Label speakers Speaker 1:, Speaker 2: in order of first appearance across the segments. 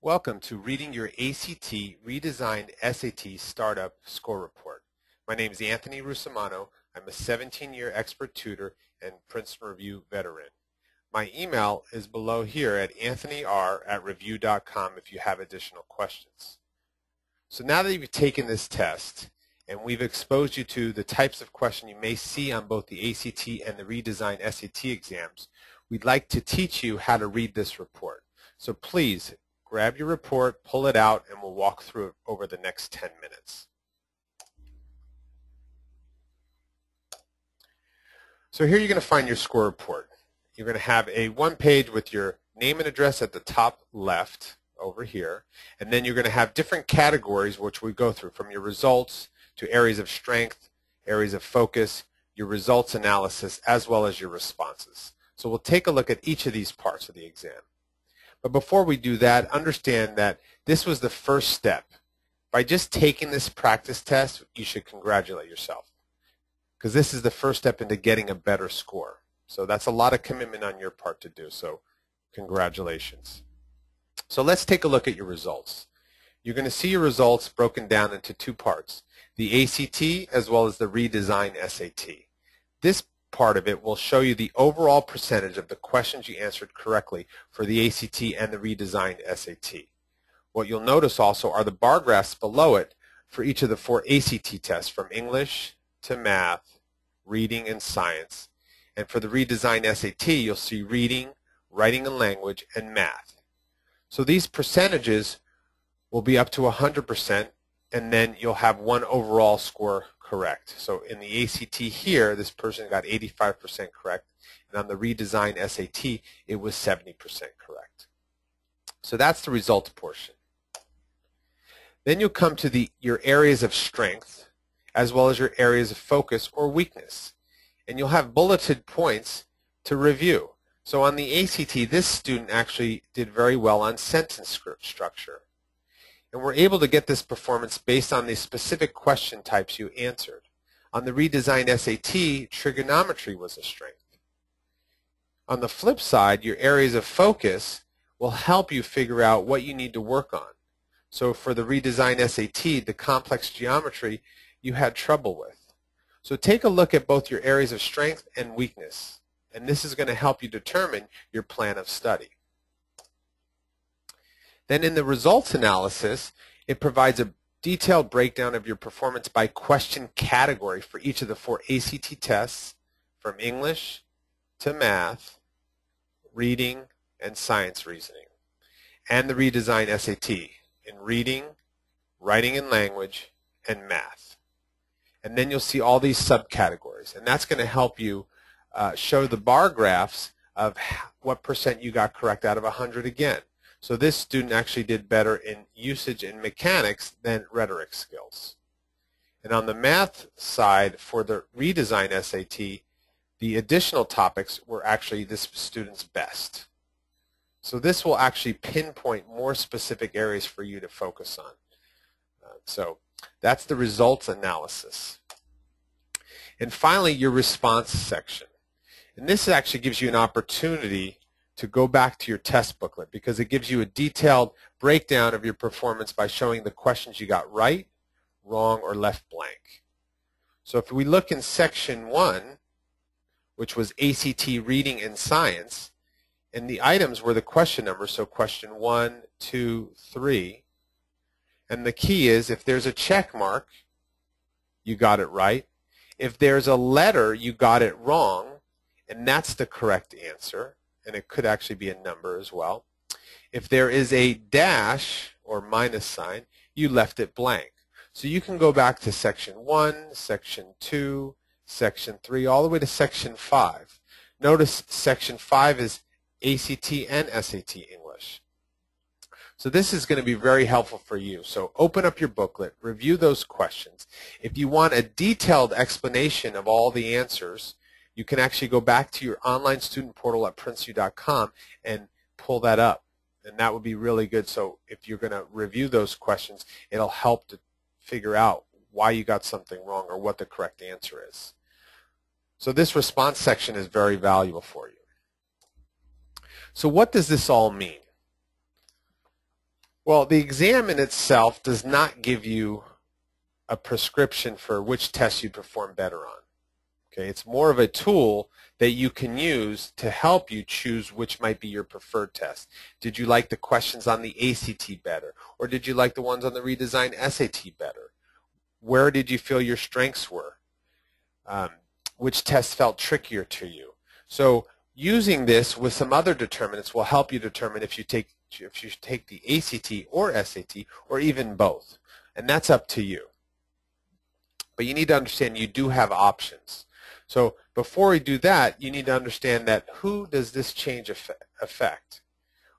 Speaker 1: Welcome to Reading Your ACT Redesigned SAT Startup Score Report. My name is Anthony Russamano. I'm a 17-year expert tutor and Princeton Review veteran. My email is below here at anthonyr@review.com if you have additional questions. So now that you've taken this test and we've exposed you to the types of questions you may see on both the ACT and the redesigned SAT exams, we'd like to teach you how to read this report. So please, grab your report, pull it out, and we'll walk through it over the next 10 minutes. So here you're going to find your score report. You're going to have a one page with your name and address at the top left over here, and then you're going to have different categories which we go through, from your results to areas of strength, areas of focus, your results analysis, as well as your responses. So we'll take a look at each of these parts of the exam. But before we do that, understand that this was the first step. By just taking this practice test, you should congratulate yourself, because this is the first step into getting a better score. So that's a lot of commitment on your part to do, so congratulations. So let's take a look at your results. You're going to see your results broken down into two parts, the ACT as well as the redesigned SAT. This part of it will show you the overall percentage of the questions you answered correctly for the ACT and the redesigned SAT. What you'll notice also are the bar graphs below it for each of the 4 ACT tests, from English to math, reading, and science. And for the redesigned SAT, you'll see reading, writing and language, and math. So these percentages will be up to 100%, and then you'll have one overall score correct. So in the ACT here, this person got 85% correct, and on the redesigned SAT, it was 70% correct. So that's the results portion. Then you'll come to your areas of strength, as well as your areas of focus or weakness. And you'll have bulleted points to review. So on the ACT, this student actually did very well on sentence structure. And we're able to get this performance based on the specific question types you answered. On the redesigned SAT, trigonometry was a strength. On the flip side, your areas of focus will help you figure out what you need to work on. So for the redesigned SAT, the complex geometry you had trouble with. So take a look at both your areas of strength and weakness, and this is going to help you determine your plan of study. Then in the results analysis, it provides a detailed breakdown of your performance by question category for each of the 4 ACT tests, from English to math, reading, and science reasoning, and the redesigned SAT in reading, writing and language, and math. And then you'll see all these subcategories, and that's going to help you show the bar graphs of what percent you got correct out of 100 again. So this student actually did better in usage and mechanics than rhetoric skills. And on the math side, for the redesigned SAT, the additional topics were actually this student's best. So this will actually pinpoint more specific areas for you to focus on. So that's the results analysis. And finally, your response section. And this actually gives you an opportunity to go back to your test booklet, because it gives you a detailed breakdown of your performance by showing the questions you got right, wrong, or left blank. So if we look in section 1, which was ACT reading and science, and the items were the question numbers, so question 1, 2, 3, and the key is if there's a check mark, you got it right. If there's a letter, you got it wrong, and that's the correct answer. And it could actually be a number as well. If there is a dash or minus sign, you left it blank. So you can go back to section 1, section 2, section 3, all the way to section 5. Notice section 5 is ACT and SAT English. So this is going to be very helpful for you. So open up your booklet, review those questions. If you want a detailed explanation of all the answers, you can actually go back to your online student portal at princeu.com and pull that up. And that would be really good. So if you're going to review those questions, it'll help to figure out why you got something wrong or what the correct answer is. So this response section is very valuable for you. So what does this all mean? Well, the exam in itself does not give you a prescription for which test you perform better on. Okay, it's more of a tool that you can use to help you choose which might be your preferred test. Did you like the questions on the ACT better, or did you like the ones on the redesigned SAT better? Where did you feel your strengths were? Which test felt trickier to you? So using this with some other determinants will help you determine if you take the ACT or SAT or even both. And that's up to you. But you need to understand you do have options. So before we do that, you need to understand that who does this change affect?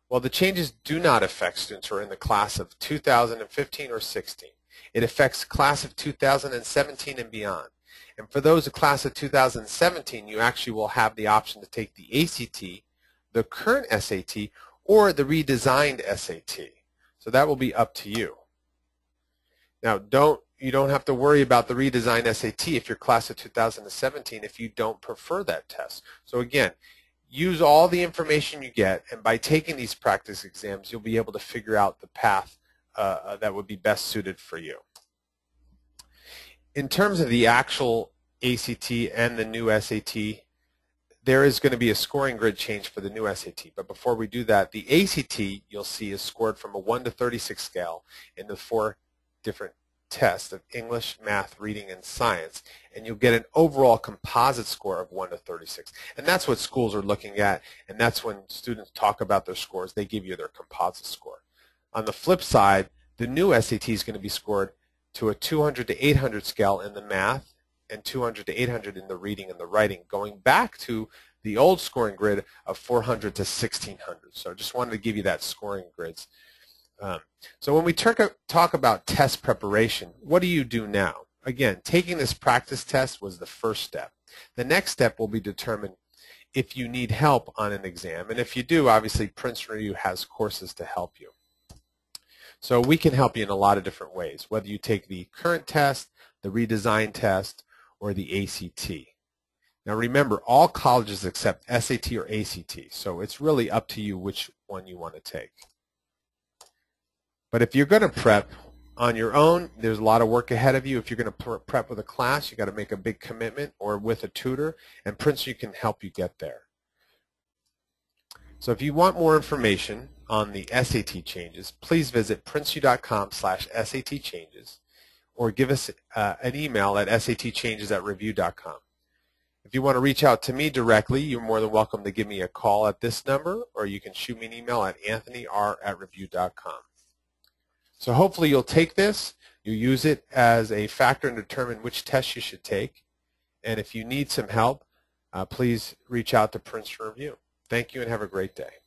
Speaker 1: Well, the changes do not affect students who are in the class of 2015 or 16. It affects class of 2017 and beyond. And for those in class of 2017, you actually will have the option to take the ACT, the current SAT, or the redesigned SAT. So that will be up to you. Now, you don't have to worry about the redesigned SAT if you're class of 2017 if you don't prefer that test. So again, use all the information you get, and by taking these practice exams, you'll be able to figure out the path that would be best suited for you. In terms of the actual ACT and the new SAT, there is going to be a scoring grid change for the new SAT. But before we do that, the ACT you'll see is scored from a 1 to 36 scale in the 4 different tests of English, math, reading, and science. And you'll get an overall composite score of 1 to 36. And that's what schools are looking at, and that's when students talk about their scores. They give you their composite score. On the flip side, the new SAT is going to be scored to a 200 to 800 scale in the math and 200 to 800 in the reading and the writing, going back to the old scoring grid of 400 to 1600. So I just wanted to give you that scoring grids. So when we talk about test preparation, what do you do now? Again, taking this practice test was the first step. The next step will be determine if you need help on an exam. And if you do, obviously Princeton Review has courses to help you. So we can help you in a lot of different ways, whether you take the current test, the redesigned test, or the ACT. Now remember, all colleges accept SAT or ACT, so it's really up to you which one you want to take. But if you're going to prep on your own, there's a lot of work ahead of you. If you're going to prep with a class, you've got to make a big commitment, or with a tutor, and Princeton can help you get there. So if you want more information on the SAT changes, please visit princetoday.com/SAT changes, or give us an email at satchanges@review.com. If you want to reach out to me directly, you're more than welcome to give me a call at this number, or you can shoot me an email at anthonyr@review.com. So hopefully you'll take this, you use it as a factor to determine which test you should take, and if you need some help, please reach out to Princeton Review. Thank you and have a great day.